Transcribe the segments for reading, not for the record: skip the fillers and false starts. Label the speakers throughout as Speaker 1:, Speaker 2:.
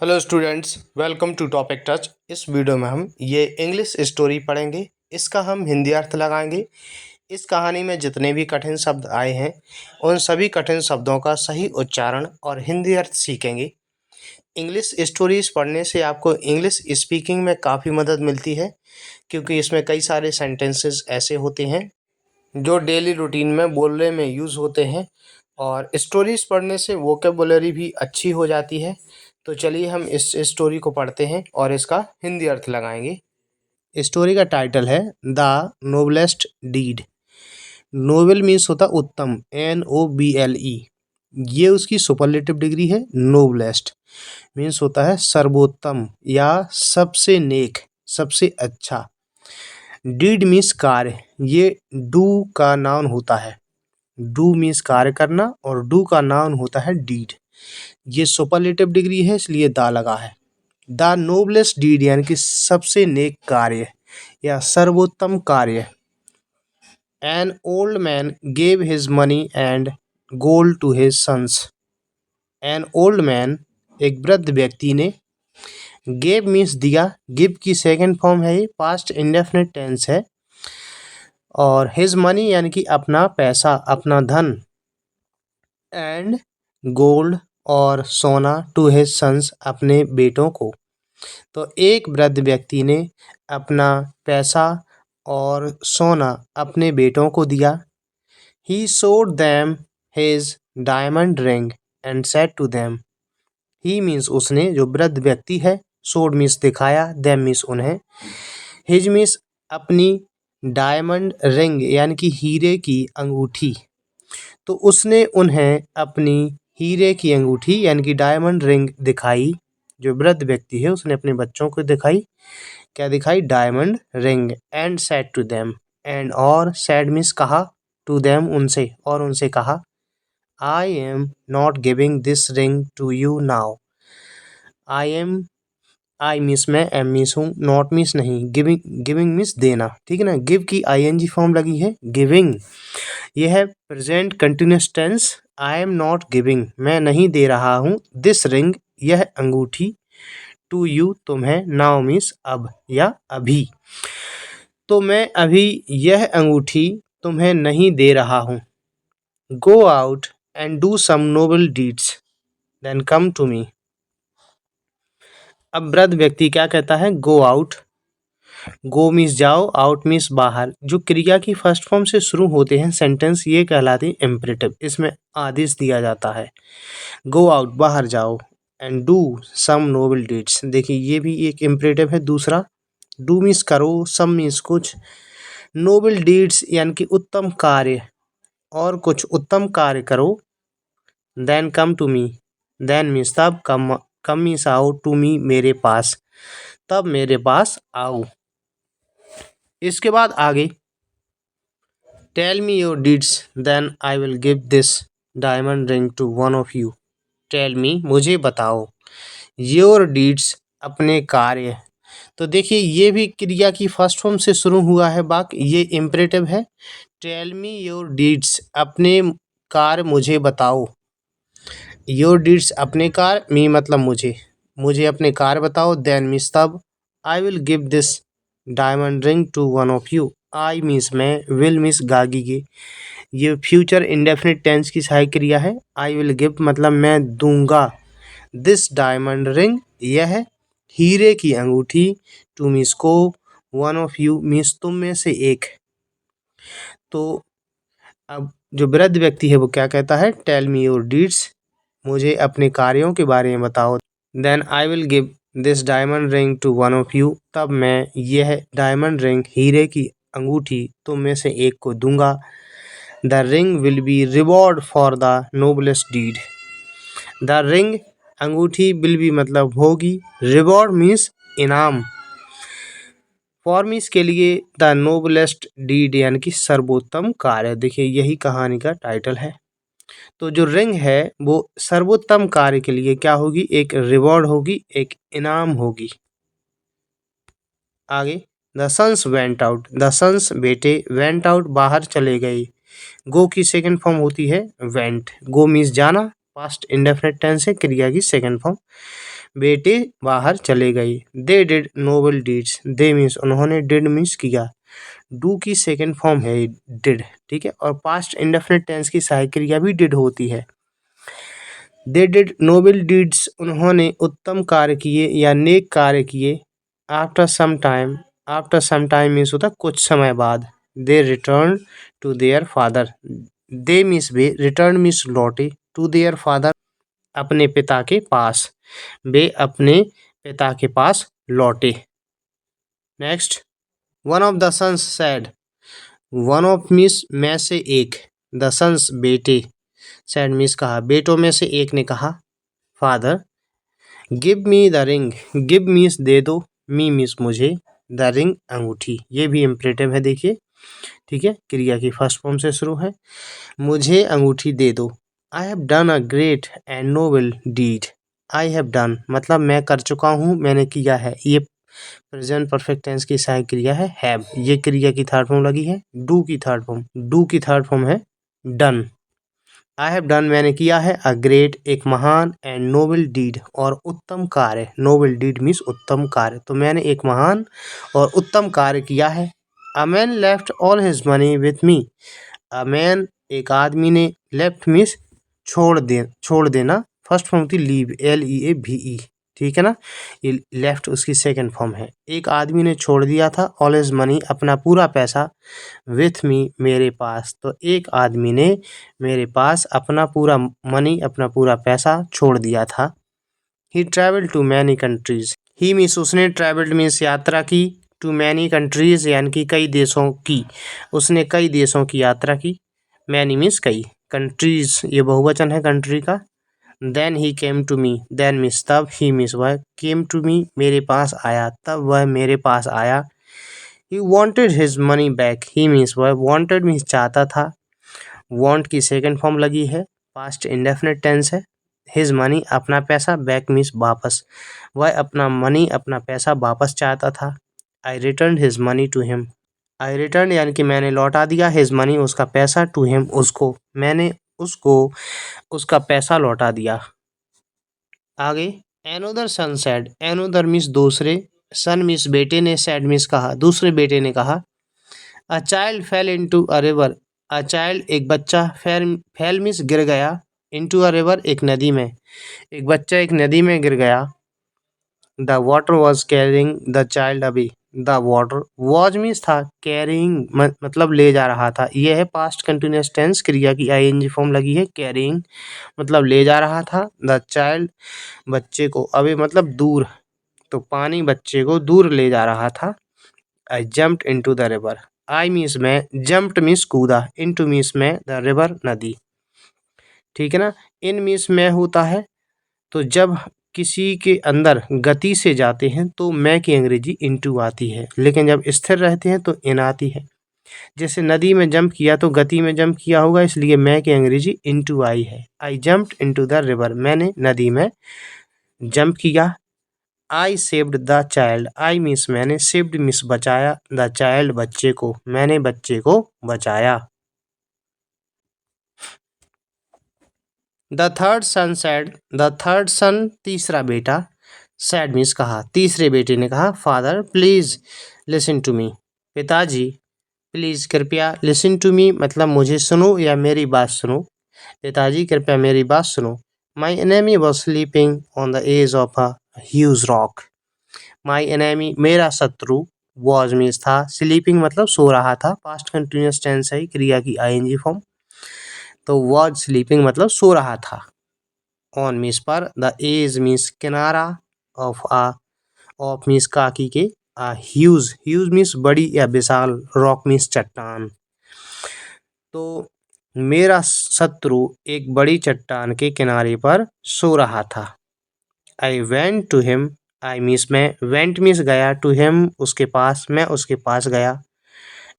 Speaker 1: Hello students, welcome to Topic Touch. इस video में हम ये इंग्लिश स्टोरी पढ़ेंगे। इसका हम हिंदी अर्थ लगाएंगे। इस कहानी में जितने भी कठिन शब्द आए हैं उन सभी कठिन शब्दों का सही उच्चारण और हिंदी अर्थ सीखेंगे। इंग्लिश स्टोरीज पढ़ने से आपको इंग्लिश स्पीकिंग में काफ़ी मदद मिलती है, क्योंकि इसमें कई सारे सेंटेंसेस ऐसे होते हैं जो डेली रूटीन में बोलने में यूज़ होते हैं, और स्टोरीज पढ़ने से वोकेबुलरी भी अच्छी हो जाती है। तो चलिए हम इस स्टोरी को पढ़ते हैं और इसका हिंदी अर्थ लगाएंगे। स्टोरी का टाइटल है the noblest deed. Noble means होता उत्तम, NOBLE। ये उसकी सुपरलेटिव डिग्री है। नोबलेस्ट मीन्स होता है सर्वोत्तम या सबसे नेक, सबसे अच्छा। डीड मीन्स कार्य। ये डू का नाउन होता है। डू मीन्स कार्य करना और डू का नाउन होता है डीड। ये सुपरलेटिव डिग्री है, इसलिए दा लगा है। द नोबलेस्ट डीड यानी कि सबसे नेक कार्य या सर्वोत्तम कार्य। An old man gave his money and gold to his sons. An old man एक वृद्ध व्यक्ति ने, गेव मीन्स दिया, गिव की सेकंड फॉर्म है, ये पास्ट इंडेफिनिट टेंस है। और हिज मनी यानी कि अपना पैसा, अपना धन। एंड गोल्ड और सोना, टू हिज सन्स अपने बेटों को। तो एक वृद्ध व्यक्ति ने अपना पैसा और सोना अपने बेटों को दिया। He showed them his diamond ring and said to them। He means उसने, जो वृद्ध व्यक्ति है। showed means दिखाया, them means उन्हें। His means अपनी डायमंड रिंग यानी कि हीरे की अंगूठी। तो उसने उन्हें अपनी हीरे की अंगूठी यानी कि डायमंड रिंग दिखाई। जो वृद्ध व्यक्ति है उसने अपने बच्चों को दिखाई। क्या दिखाई? Diamond ring. And said to them, and और सेड मीन्स कहा, टू देम उनसे, और उनसे कहा, I am not giving this ring to you now. I means मैं, एम मीन्स हूँ, नॉट मीन्स नहीं, गिविंग मीन्स देना। ठीक है ना। गिव की ING फॉर्म लगी है, गिविंग। यह है present continuous tense. I am not giving, मैं नहीं दे रहा हूँ, दिस रिंग यह अंगूठी, टू यू तुम्हें, नाउ मीन्स अब या अभी। तो मैं अभी यह अंगूठी तुम्हें नहीं दे रहा हूँ। Go out and do some noble deeds then come to me. अब वृद्ध व्यक्ति क्या कहता है? Go out. गो मीन्स जाओ, आउट मीन्स बाहर। जो क्रिया की फर्स्ट फॉर्म से शुरू होते हैं सेंटेंस, ये कहलाते हैं इम्परेटिव। इसमें आदेश दिया जाता है। गो आउट, बाहर जाओ। And do some noble deeds, देखिए ये भी एक इम्परेटिव है दूसरा। डू मीन्स करो, सम मीन्स कुछ, नोबल डीड्स यानी कि उत्तम कार्य, और कुछ उत्तम कार्य करो। Then come to me, then means तब, कम मीन्स आओ, टू मी मेरे पास, तब मेरे पास आओ। इसके बाद आगे, tell me your deeds then I will give this diamond ring to one of you. Tell me, मुझे बताओ, योर डीड्स अपने कार्य। तो देखिए ये भी क्रिया की फर्स्ट फॉर्म से शुरू हुआ है वाक्य, ये इम्परेटिव है। टेल मी योर डीड्स, अपने कार्य मुझे बताओ। योर डीड्स अपने कार्य, मी मतलब मुझे अपने कार्य बताओ। देन मीन्स तब, I will give this diamond ring to one of you. I means मैं, विल मीन्स गागीगे। ये फ्यूचर इंडेफिनिट टेंस की सहायक क्रिया है। आई विल गिव मतलब मैं दूंगा, दिस डायमंड रिंग यह हीरे की अंगूठी, टू मीन्स को, वन ऑफ यू मीन्स तुम में से एक। तो अब जो वृद्ध व्यक्ति है वो क्या कहता है? टेल मी योर डीड्स, मुझे अपने कार्यों के बारे में बताओ। Then I will give this diamond ring to one of you, तब मैं यह डायमंड रिंग हीरे की अंगूठी तुम में से एक को दूंगा। The ring will be reward for the noblest deed. The ring अंगूठी, विल बी मतलब होगी, रिवॉर्ड मीन्स इनाम, फॉर मीन्स के लिए, द नोबलेस्ट डीड यानी कि सर्वोत्तम कार्य। देखिए यही कहानी का टाइटल है। तो जो रिंग है वो सर्वोत्तम कार्य के लिए क्या होगी? एक रिवॉर्ड होगी, एक इनाम होगी। आगे, the sons went out. The sons बेटे, वेंट आउट बाहर चले गए। गो की सेकंड फॉर्म होती है वेंट। गो मीन्स जाना, पास्ट इंडेफिनिट टेंस है, क्रिया की सेकंड फॉर्म। बेटे बाहर चले गए। They did noble deeds, they means उन्होंने, डिड मीन्स किया, डू की सेकंड फॉर्म है डिड, ठीक है। और पास्ट इंडेफिनिट टेंस की सहायक क्रिया भी डिड होती है। दे डिड नोबल डीड्स, उन्होंने उत्तम कार्य किए या नेक कार्य किए। After some time, after some time means होता कुछ समय बाद। They return to their father, they means वे, रिटर्न मीन्स लौटे, टू देयर फादर अपने पिता के पास, वे अपने पिता के पास लौटे। Next, one of the sons said, one of means में से एक, द सन्स बेटे, सैड मीन्स कहा, बेटों में से एक ने कहा, father give me the ring, give means दे दो, मी मीन्स मुझे, द रिंग अंगूठी, ये भी इम्परेटिव है देखिए, ठीक है, क्रिया की फर्स्ट फॉर्म से शुरू है। मुझे अंगूठी दे दो। I have done a great and noble deed, I have done मतलब मैं कर चुका हूँ, मैंने किया है, ये प्रेजेंट परफेक्ट टेंस की सहायक क्रिया है हैव। ये क्रिया की थर्ड फॉर्म लगी है, डू की थर्ड फॉर्म, डू की थर्ड फॉर्म है डन। आई हैव डन मैंने किया है, अ ग्रेट एक महान, एंड नोबल डीड और उत्तम कार्य, नोबल डीड मीन्स उत्तम कार्य, तो मैंने एक महान और उत्तम कार्य किया है। A man left all his money with me, a man एक आदमी ने, लेफ्ट मीन्स छोड़ देना, फर्स्ट फॉर्म थी लीव, LEAVE, ठीक है ना, ये लेफ्ट उसकी सेकंड फॉर्म है। एक आदमी ने छोड़ दिया था, ऑल हिज मनी अपना पूरा पैसा, विथ मी मेरे पास, तो एक आदमी ने मेरे पास अपना पूरा मनी, अपना पूरा पैसा छोड़ दिया था। He travel to many countries, he means उसने, ट्रैवल्ड मीन्स यात्रा की, टू मैनी कंट्रीज यानी कि कई देशों की, उसने कई देशों की यात्रा की, मैनी मीन्स कई, कंट्रीज ये बहुवचन है कंट्री का। Then he came to me, then means तब, ही मीन्स वह, केम टू मी मेरे पास आया, तब वह मेरे पास आया। He wanted his money back, he means वह, वॉन्टेड मीन्स चाहता था, वॉन्ट की सेकंड फॉर्म लगी है, पास्ट इंडेफिनिट टेंस है। हिज मनी अपना पैसा, बैक मीन्स वापस, वह अपना मनी अपना पैसा वापस चाहता था। I return his money to him, I return यानी कि मैंने लौटा दिया, हिज मनी उसका पैसा, टू हिम उसको, मैंने उसको उसका पैसा लौटा दिया। आगे, एनोदर सन सैड, एनोदर मीन्स दूसरे, सन मीन्स बेटे ने, सैड मीन्स कहा, दूसरे बेटे ने कहा। A child fail into a river, a child एक बच्चा, फेल मीन्स गिर गया, इनटू अ रिवर एक नदी में, एक बच्चा एक नदी में गिर गया। The water was carrying the child away, the water was means था, कैरिंग मतलब ले जा रहा था, यह है पास्ट कंटिन्यूअस टेंस, क्रिया की ING फॉर्म लगी है, कैरिंग मतलब ले जा रहा था, द चाइल्ड बच्चे को, अवे मतलब दूर, तो पानी बच्चे को दूर ले जा रहा था। आई jumped into the river, I means मैं, जम्प्ड मीन्स कूदा, इनटू मीन्स में, द रिवर नदी, ठीक है ना। इन मीन्स में होता है, तो जब किसी के अंदर गति से जाते हैं तो मैं की अंग्रेजी इनटू आती है, लेकिन जब स्थिर रहते हैं तो इन आती है। जैसे नदी में जंप किया तो गति में जंप किया होगा, इसलिए मैं की अंग्रेजी इनटू आई है। I jumped into the river, मैंने नदी में जंप किया। I saved the child, I means मैंने, सेव्ड मीन्स बचाया, द चाइल्ड बच्चे को, मैंने बच्चे को बचाया। The third son said, the third son तीसरा बेटा, सैड मीन्स कहा, तीसरे बेटे ने कहा, father please listen to me, पिताजी प्लीज कृपया, लिसन टू मी मतलब मुझे सुनो या मेरी बात सुनो, पिताजी कृपया मेरी बात सुनो। My enemy was sleeping on the edge of a huge rock, my enemy मेरा शत्रु, वॉज मीन्स था, स्लीपिंग मतलब सो रहा था, पास्ट कंटिन्यूअस टेंस है, क्रिया की ING फॉर्म, तो वॉज स्लीपिंग मतलब सो रहा था, ऑन मीन्स पर, द एज मीन्स किनारा, ऑफ आ, ऑफ मीन्स काकी के, ह्यूज, ह्यूज मीन्स बड़ी या विशाल, रॉक मीन्स चट्टान, तो मेरा शत्रु एक बड़ी चट्टान के किनारे पर सो रहा था। I went to him, I means मैं, वेंट मीन्स गया, टू हिम उसके पास, मैं उसके पास गया।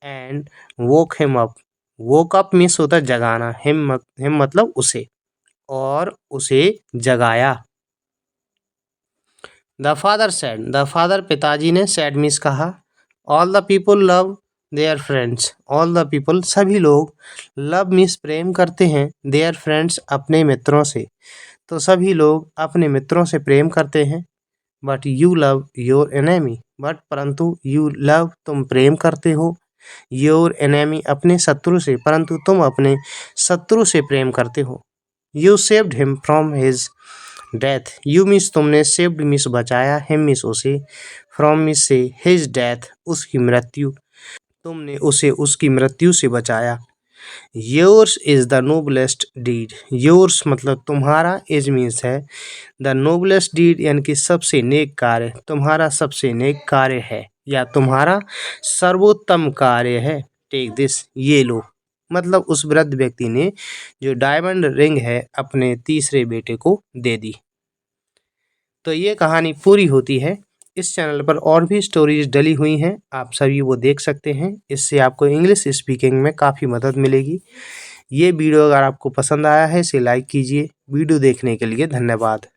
Speaker 1: And woke him up, woke up means होता है जगाना, हिम मतलब उसे, और उसे जगाया। The father said, the father पिताजी ने, सैड मीन्स कहा। All the people love their friends, all the people सभी लोग, लव मीन्स प्रेम करते हैं, देयर फ्रेंड्स अपने मित्रों से, तो सभी लोग अपने मित्रों से प्रेम करते हैं। But you love your enemy, but परंतु यू लव तुम प्रेम करते हो, योर एनेमी अपने शत्रु से, परंतु तुम अपने शत्रु से प्रेम करते हो। You saved him from his death, you means तुमने, सेव्ड मीन्स बचाया, हिम मीन्स उसे, फ्रॉम मीन्स से, हिज डेथ उसकी मृत्यु, तुमने उसे उसकी मृत्यु से बचाया। Yours is the noblest deed, yours मतलब तुम्हारा, इज मीन्स है, द नोबलेस्ट डीड यानी कि सबसे नेक कार्य, तुम्हारा सबसे नेक कार्य है या तुम्हारा सर्वोत्तम कार्य है। टेक दिस, ये लो, मतलब उस वृद्ध व्यक्ति ने जो डायमंड रिंग है अपने तीसरे बेटे को दे दी। तो ये कहानी पूरी होती है। इस चैनल पर और भी स्टोरीज डली हुई हैं, आप सभी वो देख सकते हैं। इससे आपको इंग्लिश स्पीकिंग में काफ़ी मदद मिलेगी। ये वीडियो अगर आपको पसंद आया है इसे लाइक कीजिए। वीडियो देखने के लिए धन्यवाद।